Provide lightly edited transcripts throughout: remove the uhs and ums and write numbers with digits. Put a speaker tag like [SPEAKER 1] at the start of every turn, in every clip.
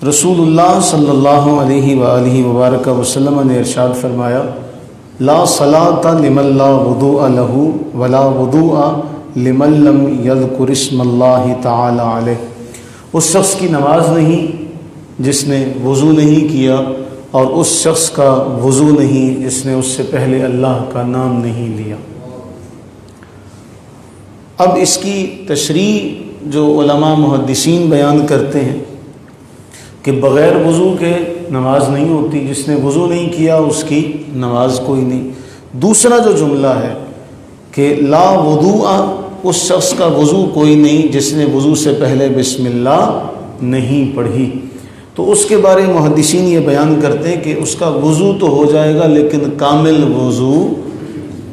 [SPEAKER 1] رسول اللہ صلی اللہ علیہ وآلہ وبارک وسلم نے ارشاد فرمایا، لا صلاۃ لمن لا وضوء لہ ولا وضوء لمن لم یذکر اسم اللہ تعالی علیہ۔ اس شخص کی نماز نہیں جس نے وضو نہیں کیا، اور اس شخص کا وضو نہیں جس نے اس سے پہلے اللہ کا نام نہیں لیا۔ اب اس کی تشریح جو علماء محدثین بیان کرتے ہیں کہ بغیر وضو کے نماز نہیں ہوتی، جس نے وضو نہیں کیا اس کی نماز کوئی نہیں۔ دوسرا جو جملہ ہے کہ لا وضوء، اس شخص کا وضو کوئی نہیں جس نے وضو سے پہلے بسم اللہ نہیں پڑھی۔ تو اس کے بارے محدثین یہ بیان کرتے ہیں کہ اس کا وضو تو ہو جائے گا لیکن کامل وضو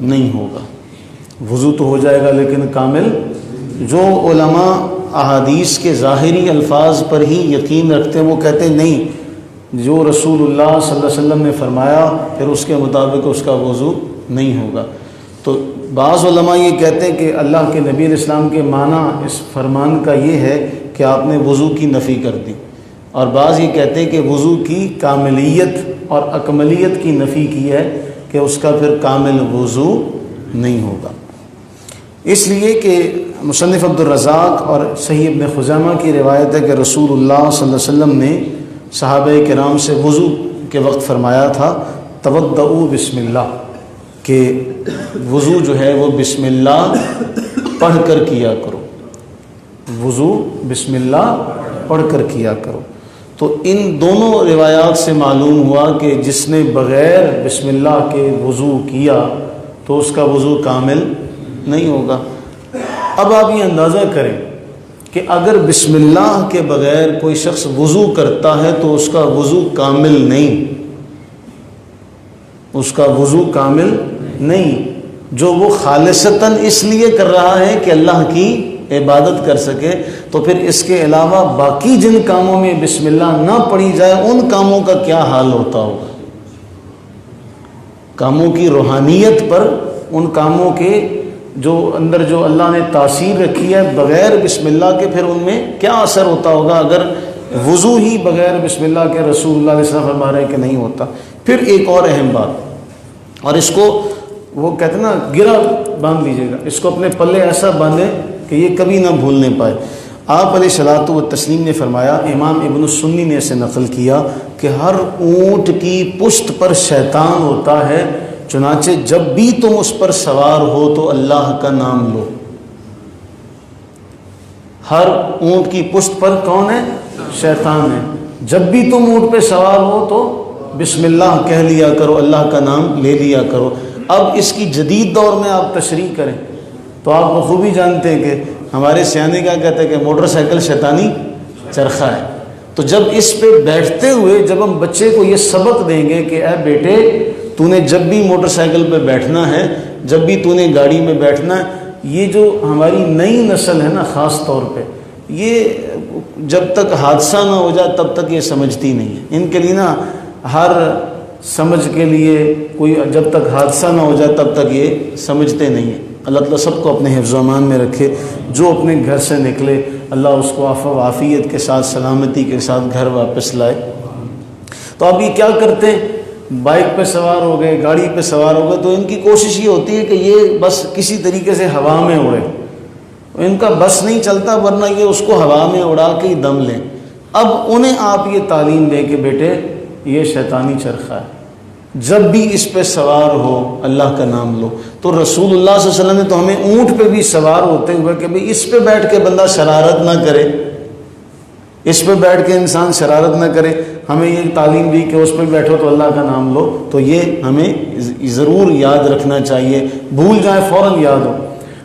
[SPEAKER 1] نہیں ہوگا۔ وضو تو ہو جائے گا لیکن کامل، جو علماء احادیث کے ظاہری الفاظ پر ہی یقین رکھتے ہیں وہ کہتے ہیں نہیں، جو رسول اللہ صلی اللہ علیہ وسلم نے فرمایا پھر اس کے مطابق اس کا وضو نہیں ہوگا۔ تو بعض علماء یہ کہتے ہیں کہ اللہ کے نبی علیہ السلام کے معنی اس فرمان کا یہ ہے کہ آپ نے وضو کی نفی کر دی، اور بعض یہ کہتے ہیں کہ وضو کی کاملیت اور اکملیت کی نفی کی ہے کہ اس کا پھر کامل وضو نہیں ہوگا۔ اس لیے کہ مصنف عبد الرزاق اور صحیح ابن خزیمہ کی روایت ہے کہ رسول اللہ صلی اللہ علیہ وسلم نے صحابہ کرام سے وضو کے وقت فرمایا تھا تودعوا بسم اللہ، کہ وضو جو ہے وہ بسم اللہ پڑھ کر کیا کرو، وضو بسم اللہ پڑھ کر کیا کرو۔ تو ان دونوں روایات سے معلوم ہوا کہ جس نے بغیر بسم اللہ کے وضو کیا تو اس کا وضو کامل نہیں ہوگا۔ اب آپ یہ اندازہ کریں کہ اگر بسم اللہ کے بغیر کوئی شخص وضو کرتا ہے تو اس کا وضو کامل نہیں، اس کا وضو کامل نہیں، جو وہ خالصتاً اس لیے کر رہا ہے کہ اللہ کی عبادت کر سکے، تو پھر اس کے علاوہ باقی جن کاموں میں بسم اللہ نہ پڑھی جائے ان کاموں کا کیا حال ہوتا ہوگا۔ کاموں کی روحانیت پر، ان کاموں کے جو اندر جو اللہ نے تاثیر رکھی ہے بغیر بسم اللہ کے، پھر ان میں کیا اثر ہوتا ہوگا اگر وضو ہی بغیر بسم اللہ کے رسول اللہ علیہ وسلم فرما رہے ہیں کہ نہیں ہوتا۔ پھر ایک اور اہم بات، اور اس کو وہ کہتے ہیں نا گرہ باندھ لیجیے گا، اس کو اپنے پلے ایسا باندھے کہ یہ کبھی نہ بھولنے پائے۔ آپ علیہ الصلوۃ والتسلیم نے فرمایا، امام ابن السنی نے اسے نقل کیا کہ ہر اونٹ کی پشت پر شیطان ہوتا ہے، چنانچہ جب بھی تم اس پر سوار ہو تو اللہ کا نام لو۔ ہر اونٹ کی پشت پر کون ہے؟ شیطان ہے۔ جب بھی تم اونٹ پہ سوار ہو تو بسم اللہ کہہ لیا کرو، اللہ کا نام لے لیا کرو۔ اب اس کی جدید دور میں آپ تشریح کریں تو آپ بخوبی جانتے ہیں کہ ہمارے سیانے کیا کہتے ہیں کہ موٹر سائیکل شیطانی چرخہ ہے۔ تو جب اس پہ بیٹھتے ہوئے جب ہم بچے کو یہ سبق دیں گے کہ اے بیٹے تو نے جب بھی موٹر سائیکل پہ بیٹھنا ہے، جب بھی تو نے گاڑی میں بیٹھنا ہے، یہ جو ہماری نئی نسل ہے نا خاص طور پہ، یہ جب تک حادثہ نہ ہو جائے تب تک یہ سمجھتی نہیں ہے۔ ان کے لیے نا ہر سمجھ کے لیے کوئی جب تک حادثہ نہ ہو جائے تب تک یہ سمجھتے نہیں ہیں۔ اللہ تعالیٰ سب کو اپنے حفظ و امان میں رکھے۔ جو اپنے گھر سے نکلے اللہ اس کو عفو و عافیت کے ساتھ، سلامتی کے ساتھ گھر واپس لائے۔ تو اب یہ کیا کرتے ہیں، بائک پہ سوار ہو گئے، گاڑی پہ سوار ہو گئے، تو ان کی کوشش یہ ہوتی ہے کہ یہ بس کسی طریقے سے ہوا میں اڑے، ان کا بس نہیں چلتا ورنہ یہ اس کو ہوا میں اڑا کے ہی دم لیں۔ اب انہیں آپ یہ تعلیم دیں کہ بیٹے یہ شیطانی چرخہ ہے، جب بھی اس پہ سوار ہو اللہ کا نام لو۔ تو رسول اللہ صلی اللہ علیہ وسلم نے تو ہمیں اونٹ پہ بھی سوار ہوتے ہوئے کہ بھئی اس پہ بیٹھ کے بندہ شرارت نہ کرے، اس پہ بیٹھ کے انسان شرارت نہ کرے، ہمیں یہ تعلیم دی کہ اس پہ بیٹھو تو اللہ کا نام لو۔ تو یہ ہمیں ضرور یاد رکھنا چاہیے، بھول جائے فوراً یاد ہو۔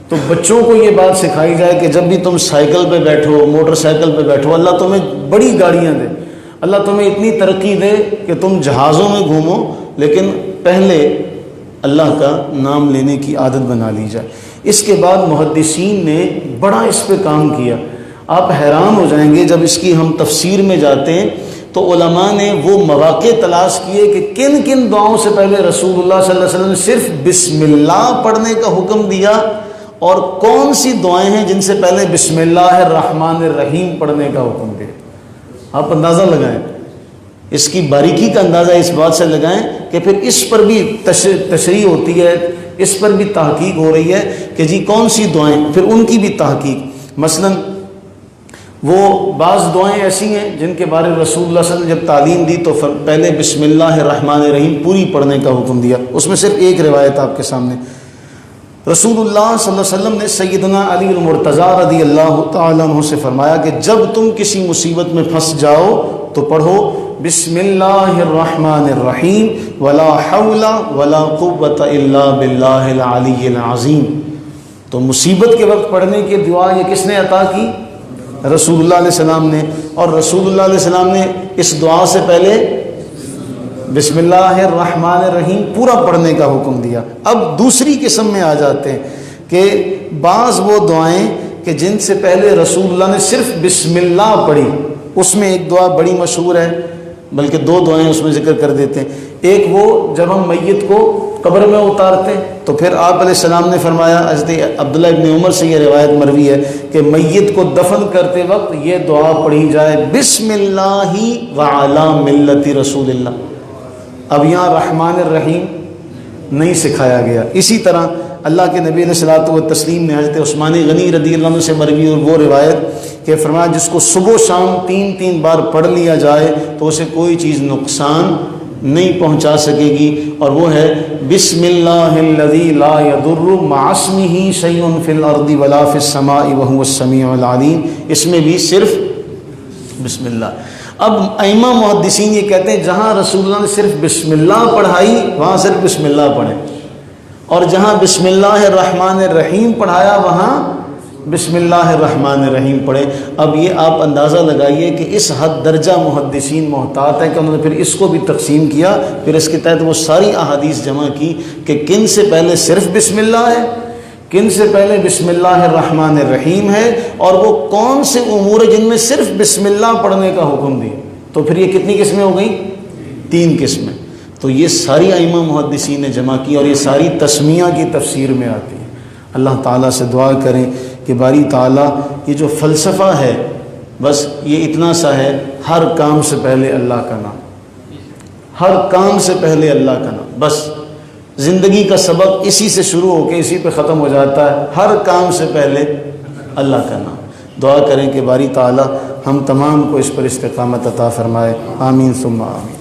[SPEAKER 1] تو بچوں کو یہ بات سکھائی جائے کہ جب بھی تم سائیکل پہ بیٹھو، موٹر سائیکل پہ بیٹھو، اللہ تمہیں بڑی گاڑیاں دے، اللہ تمہیں اتنی ترقی دے کہ تم جہازوں میں گھومو، لیکن پہلے اللہ کا نام لینے کی عادت بنا لی جائے۔ اس کے بعد محدثین نے بڑا اس پہ کام کیا۔ آپ حیران ہو جائیں گے جب اس کی ہم تفسیر میں جاتے ہیں تو علماء نے وہ مواقع تلاش کیے کہ کن کن دعاؤں سے پہلے رسول اللہ صلی اللہ علیہ وسلم نے صرف بسم اللہ پڑھنے کا حکم دیا، اور کون سی دعائیں ہیں جن سے پہلے بسم اللہ الرحمن الرحیم پڑھنے کا حکم دیا۔ آپ اندازہ لگائیں، اس کی باریکی کا اندازہ اس بات سے لگائیں کہ پھر اس پر بھی تشریح ہوتی ہے، اس پر بھی تحقیق ہو رہی ہے کہ جی کون سی دعائیں، پھر ان کی بھی تحقیق۔ مثلا وہ بعض دعائیں ایسی ہیں جن کے بارے میں رسول اللہ صلی اللہ علیہ وسلم نے جب تعلیم دی تو پہلے بسم اللہ الرحمن الرحیم پوری پڑھنے کا حکم دیا۔ اس میں صرف ایک روایت آپ کے سامنے، رسول اللہ صلی اللہ علیہ وسلم نے سیدنا علی المرتضیٰ رضی اللہ تعالیٰ عنہ سے فرمایا کہ جب تم کسی مصیبت میں پھنس جاؤ تو پڑھو بسم اللہ الرحمن الرحیم ولا حول ولا قوت الا باللہ العلی العظیم۔ تو مصیبت کے وقت پڑھنے کی دعا یہ کس نے عطا کی؟ رسول اللہ علیہ السلام نے، اور رسول اللہ علیہ السلام نے اس دعا سے پہلے بسم اللہ الرحمن الرحیم پورا پڑھنے کا حکم دیا۔ اب دوسری قسم میں آ جاتے ہیں کہ بعض وہ دعائیں کہ جن سے پہلے رسول اللہ نے صرف بسم اللہ پڑھی، اس میں ایک دعا بڑی مشہور ہے، بلکہ دو دعائیں اس میں ذکر کر دیتے ہیں۔ ایک وہ جب ہم میت کو قبر میں اتارتے تو پھر آپ علیہ السلام نے فرمایا، حضرت عبداللہ ابن عمر سے یہ روایت مروی ہے کہ میت کو دفن کرتے وقت یہ دعا پڑھی جائے بسم اللہ وعلی ملت رسول اللہ۔ اب یہاں رحمان الرحیم نہیں سکھایا گیا۔ اسی طرح اللہ کے نبی علیہ الصلوۃ والتسلیم نے حضرت عثمان غنی رضی اللہ عنہ سے مروی اور وہ روایت کہ فرمایا جس کو صبح و شام 3 بار پڑھ لیا جائے تو اسے کوئی چیز نقصان نہیں پہنچا سکے گی، اور وہ ہے بسم اللہ الذی لا یضر مع اسمہ شیء فی الارض ولا فی السماء وہو السمیع العلیم۔ اس میں بھی صرف بسم اللہ۔ اب ائمہ محدثین یہ کہتے ہیں جہاں رسول اللہ نے صرف بسم اللہ پڑھائی وہاں صرف بسم اللہ پڑھیں، اور جہاں بسم اللہ الرحمن الرحیم پڑھایا وہاں بسم اللہ الرحمن الرحیم پڑھے۔ اب یہ آپ اندازہ لگائیے کہ اس حد درجہ محدثین محتاط ہیں کہ انہوں نے پھر اس کو بھی تقسیم کیا، پھر اس کے تحت وہ ساری احادیث جمع کی کہ کن سے پہلے صرف بسم اللہ ہے، کن سے پہلے بسم اللہ الرحمن الرحیم ہے، اور وہ کون سے امور ہیں جن میں صرف بسم اللہ پڑھنے کا حکم دیا۔ تو پھر یہ کتنی قسمیں ہو گئیں؟ 3 قسمیں۔ تو یہ ساری ائمہ محدثین نے جمع کی، اور یہ ساری تسمیہ کی تفسیر میں آتی ہے۔ اللہ تعالیٰ سے دعا کریں کہ باری تعالیٰ یہ جو فلسفہ ہے بس یہ اتنا سا ہے، ہر کام سے پہلے اللہ کا نام، ہر کام سے پہلے اللہ کا نام، بس زندگی کا سبق اسی سے شروع ہو کے اسی پہ ختم ہو جاتا ہے، ہر کام سے پہلے اللہ کا نام۔ دعا کریں کہ باری تعالیٰ ہم تمام کو اس پر استقامت عطا فرمائے، آمین ثم آمین۔